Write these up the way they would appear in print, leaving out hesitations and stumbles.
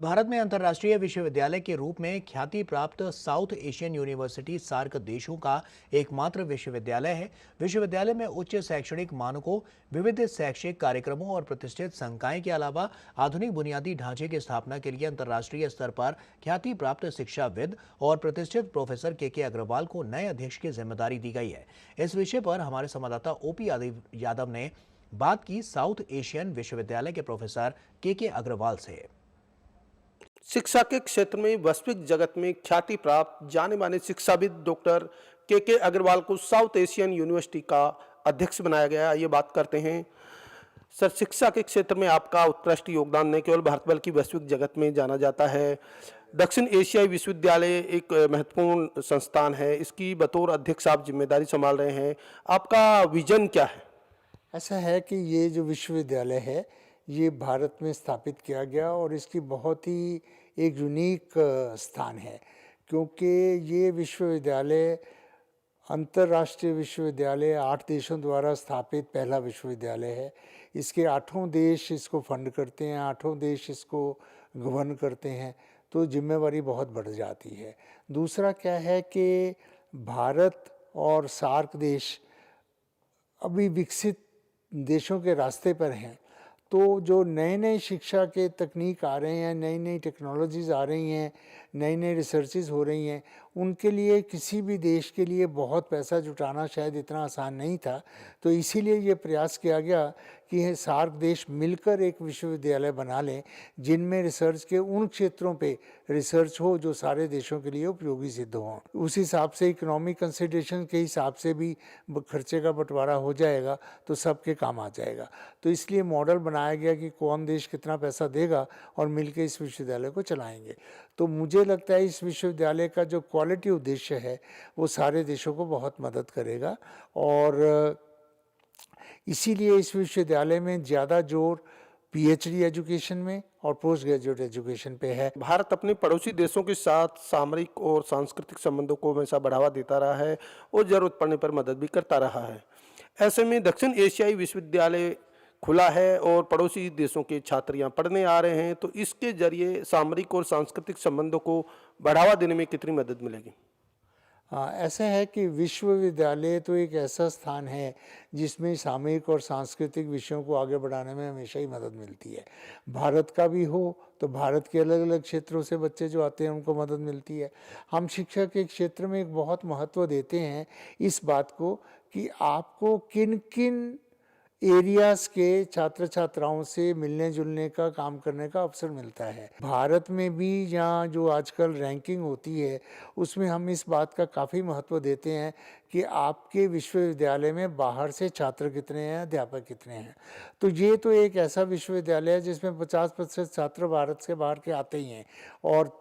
भारत में अंतर्राष्ट्रीय विश्वविद्यालय के रूप में ख्याति प्राप्त साउथ एशियन यूनिवर्सिटी सार्क देशों का एकमात्र विश्वविद्यालय है। विश्वविद्यालय में उच्च शैक्षणिक मानकों, विविध शैक्षिक कार्यक्रमों और प्रतिष्ठित संकाय के अलावा आधुनिक बुनियादी ढांचे की स्थापना के लिए अंतर्राष्ट्रीय स्तर पर ख्याति प्राप्त शिक्षाविद और प्रतिष्ठित प्रोफेसर के अग्रवाल को नए अध्यक्ष की जिम्मेदारी दी गई है। इस विषय पर हमारे संवाददाता ओपी यादव ने बात की साउथ एशियन विश्वविद्यालय के प्रोफेसर के अग्रवाल से। शिक्षा के क्षेत्र में वैश्विक जगत में ख्याति प्राप्त जाने माने शिक्षाविद डॉक्टर के अग्रवाल को साउथ एशियन यूनिवर्सिटी का अध्यक्ष बनाया गया। ये बात करते हैं सर, शिक्षा के क्षेत्र में आपका उत्कृष्ट योगदान न केवल भारत बल्कि वैश्विक जगत में जाना जाता है। दक्षिण एशियाई विश्वविद्यालय एक महत्वपूर्ण संस्थान है, इसकी बतौर अध्यक्ष आप जिम्मेदारी संभाल रहे हैं। आपका विजन क्या है? ऐसा है कि ये जो विश्वविद्यालय है ये भारत में स्थापित किया गया और इसकी बहुत ही एक यूनिक स्थान है, क्योंकि ये विश्वविद्यालय अंतर्राष्ट्रीय विश्वविद्यालय 8 देशों द्वारा स्थापित पहला विश्वविद्यालय है। इसके 8 देश इसको फंड करते हैं, 8 देश इसको गवर्न करते हैं, तो जिम्मेवारी बहुत बढ़ जाती है। दूसरा क्या है कि भारत और सार्क देश अभी विकसित देशों के रास्ते पर हैं, तो जो नए नए शिक्षा के तकनीक आ रहे हैं, नई नई टेक्नोलॉजीज़ आ रही हैं, नई नई रिसर्चेज हो रही हैं, उनके लिए किसी भी देश के लिए बहुत पैसा जुटाना शायद इतना आसान नहीं था। तो इसीलिए ये प्रयास किया गया कि ये सार्क देश मिलकर एक विश्वविद्यालय बना लें जिनमें रिसर्च के उन क्षेत्रों पे रिसर्च हो जो सारे देशों के लिए उपयोगी सिद्ध हों। उस हिसाब से इकोनॉमिक कंसिडरेशन के हिसाब से भी खर्चे का बंटवारा हो जाएगा, तो सबके काम आ जाएगा। तो इसलिए मॉडल बनाया गया कि कौन देश कितना पैसा देगा और मिलकर इस विश्वविद्यालय को चलाएंगे। तो मुझे लगता है इस विश्वविद्यालय का जो क्वालिटी उद्देश्य है वो सारे देशों को बहुत मदद करेगा, और इसीलिए इस विश्वविद्यालय में ज़्यादा जोर पीएचडी एजुकेशन में और पोस्ट ग्रेजुएट एजुकेशन पे है। भारत अपने पड़ोसी देशों के साथ सामरिक और सांस्कृतिक संबंधों को हमेशा बढ़ावा देता रहा है और जरूरत पड़ने पर मदद भी करता रहा है। ऐसे में दक्षिण एशियाई विश्वविद्यालय खुला है और पड़ोसी देशों के छात्र यहाँ पढ़ने आ रहे हैं, तो इसके जरिए सामरिक और सांस्कृतिक संबंधों को बढ़ावा देने में कितनी मदद मिलेगी? ऐसा है कि विश्वविद्यालय तो एक ऐसा स्थान है जिसमें सामयिक और सांस्कृतिक विषयों को आगे बढ़ाने में हमेशा ही मदद मिलती है। भारत का भी हो तो भारत के अलग अलग क्षेत्रों से बच्चे जो आते हैं उनको मदद मिलती है। हम शिक्षा के क्षेत्र में एक बहुत महत्व देते हैं इस बात को कि आपको किन किन एरियाज के छात्र छात्राओं से मिलने जुलने का काम करने का अवसर मिलता है। भारत में भी यहाँ जो आजकल रैंकिंग होती है उसमें हम इस बात का काफ़ी महत्व देते हैं कि आपके विश्वविद्यालय में बाहर से छात्र कितने हैं, अध्यापक कितने हैं। तो ये तो एक ऐसा विश्वविद्यालय है जिसमें 50% छात्र भारत से बाहर के आते ही हैं और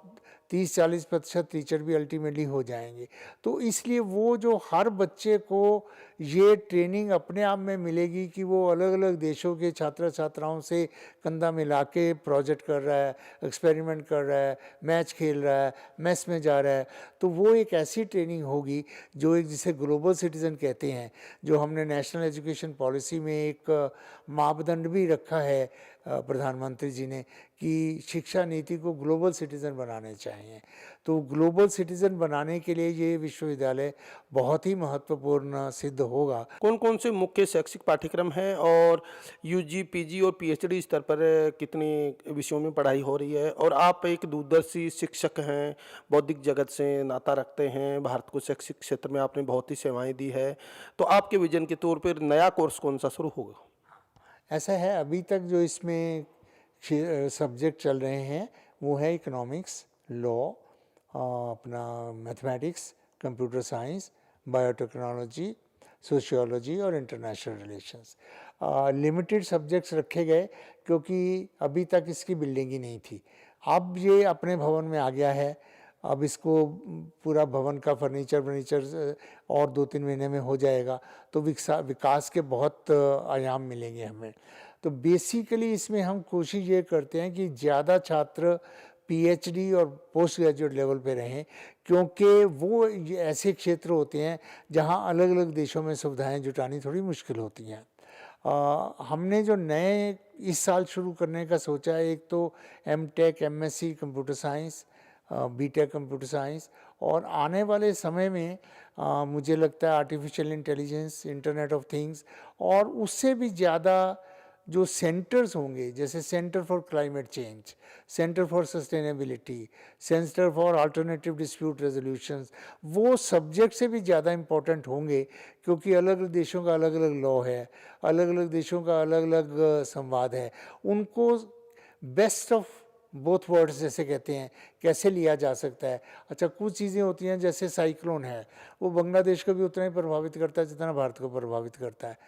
30-40% टीचर भी अल्टीमेटली हो जाएंगे। तो इसलिए वो जो हर बच्चे को ये ट्रेनिंग अपने आप में मिलेगी कि वो अलग अलग देशों के छात्र छात्राओं से कंधा मिला के प्रोजेक्ट कर रहा है, एक्सपेरिमेंट कर रहा है, मैच खेल रहा है, मेस में जा रहा है, तो वो एक ऐसी ट्रेनिंग होगी जो एक जिसे ग्लोबल सिटीज़न कहते हैं, जो हमने नेशनल एजुकेशन पॉलिसी में एक मापदंड भी रखा है प्रधानमंत्री जी ने कि शिक्षा नीति को ग्लोबल सिटीज़न बनाने चाहिए। तो ग्लोबल सिटीज़न बनाने के लिए ये विश्वविद्यालय बहुत ही महत्वपूर्ण सिद्ध होगा। कौन कौन से मुख्य शैक्षिक पाठ्यक्रम हैं और यूजी, पीजी और पीएचडी स्तर पर कितने विषयों में पढ़ाई हो रही है? और आप एक दूरदर्शी शिक्षक हैं, बौद्धिक जगत से नाता रखते हैं, भारत को शैक्षिक क्षेत्र में आपने बहुत ही सेवाएं दी है, तो आपके विजन के तौर पर नया कोर्स कौन सा शुरू होगा? ऐसा है, अभी तक जो इसमें सब्जेक्ट चल रहे हैं वो है इकोनॉमिक्स, लॉ, अपना mathematics, computer science, biotechnology, sociology और इंटरनेशनल रिलेशंस। लिमिटेड सब्जेक्ट्स रखे गए क्योंकि अभी तक इसकी बिल्डिंग ही नहीं थी। अब ये अपने भवन में आ गया है। अब इसको पूरा भवन का फर्नीचर और 2-3 महीने में हो जाएगा, तो विकास के बहुत आयाम मिलेंगे हमें। तो बेसिकली इसमें हम कोशिश ये करते हैं कि ज़्यादा छात्र पीएचडी और पोस्ट ग्रेजुएट लेवल पे रहें, क्योंकि वो ऐसे क्षेत्र होते हैं जहाँ अलग अलग देशों में सुविधाएं जुटानी थोड़ी मुश्किल होती हैं। हमने जो नए इस साल शुरू करने का सोचा है, एक तो MTech, MSc computer science, BTech computer science, और आने वाले समय में मुझे लगता है artificial intelligence, internet of things, और उससे भी ज़्यादा जो सेंटर्स होंगे, जैसे centre for climate change, centre for sustainability, centre for alternative dispute resolutions, वो सब्जेक्ट से भी ज़्यादा इम्पोर्टेंट होंगे, क्योंकि अलग अलग देशों का अलग अलग लॉ है, अलग अलग देशों का अलग अलग संवाद है। उनको बेस्ट ऑफ बोथ वर्ड्स जैसे कहते हैं, कैसे लिया जा सकता है। अच्छा, कुछ चीज़ें होती हैं जैसे साइक्लोन है, वो बांग्लादेश को भी उतना ही प्रभावित करता है जितना भारत को प्रभावित करता है,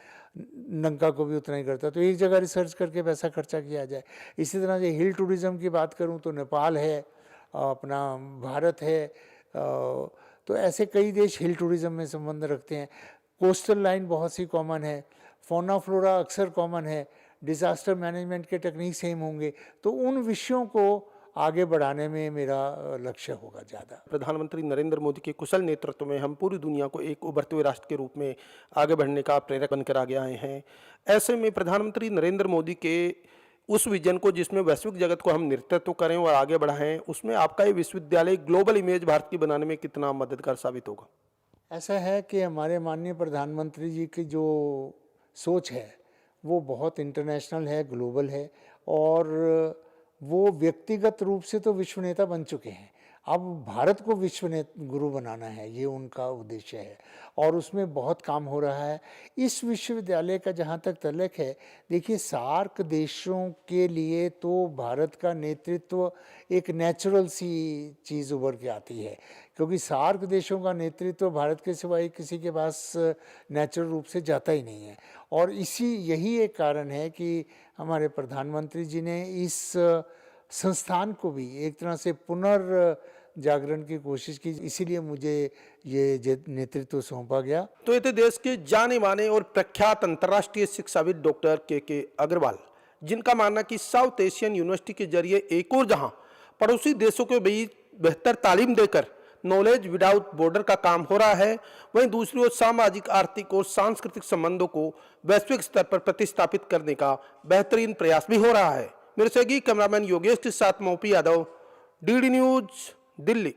लंका को भी उतना ही करता है। तो एक जगह रिसर्च करके पैसा खर्चा किया जाए। इसी तरह से हिल टूरिज़्म की बात करूं तो नेपाल है, अपना भारत है, तो ऐसे कई देश हिल टूरिज़्म में संबंध रखते हैं। कोस्टल लाइन बहुत सी कॉमन है, फौना फ्लोरा अक्सर कॉमन है, डिज़ास्टर मैनेजमेंट के टेक्निक सेम होंगे। तो उन विषयों को आगे बढ़ाने में मेरा लक्ष्य होगा ज़्यादा। प्रधानमंत्री नरेंद्र मोदी के कुशल नेतृत्व में हम पूरी दुनिया को एक उभरते हुए राष्ट्र के रूप में आगे बढ़ने का प्रेरक बनकर आगे आए हैं। ऐसे में प्रधानमंत्री नरेंद्र मोदी के उस विजन को, जिसमें वैश्विक जगत को हम नेतृत्व करें और आगे बढ़ाएं, उसमें आपका ये विश्वविद्यालय ग्लोबल इमेज भारत की बनाने में कितना मददगार साबित होगा? ऐसा है कि हमारे माननीय प्रधानमंत्री जी की जो सोच है वो बहुत इंटरनेशनल है, ग्लोबल है, और वो व्यक्तिगत रूप से तो विश्व नेता बन चुके हैं। अब भारत को विश्व गुरु बनाना है, ये उनका उद्देश्य है, और उसमें बहुत काम हो रहा है। इस विश्वविद्यालय का जहाँ तक तल्लक है, देखिए सार्क देशों के लिए तो भारत का नेतृत्व एक नेचुरल सी चीज़ उभर के आती है, क्योंकि सार्क देशों का नेतृत्व भारत के सिवाय किसी के पास नेचुरल रूप से जाता ही नहीं है। और यही एक कारण है कि हमारे प्रधानमंत्री जी ने इस संस्थान को भी एक तरह से पुनर्जागरण की कोशिश की, इसीलिए मुझे ये नेतृत्व सौंपा गया। तो ये थे देश के जाने माने और प्रख्यात अंतर्राष्ट्रीय शिक्षाविद डॉक्टर के अग्रवाल, जिनका मानना कि साउथ एशियन यूनिवर्सिटी के जरिए एक और जहां पड़ोसी देशों के बीच बेहतर तालीम देकर नॉलेज विदाउट बॉर्डर का काम हो रहा है, वहीं दूसरी ओर सामाजिक, आर्थिक और सांस्कृतिक संबंधों को वैश्विक स्तर पर प्रतिस्थापित करने का बेहतरीन प्रयास भी हो रहा है। मेरे सहयोगी कैमरामैन योगेश के साथ मोपी यादव, डीडी न्यूज, दिल्ली।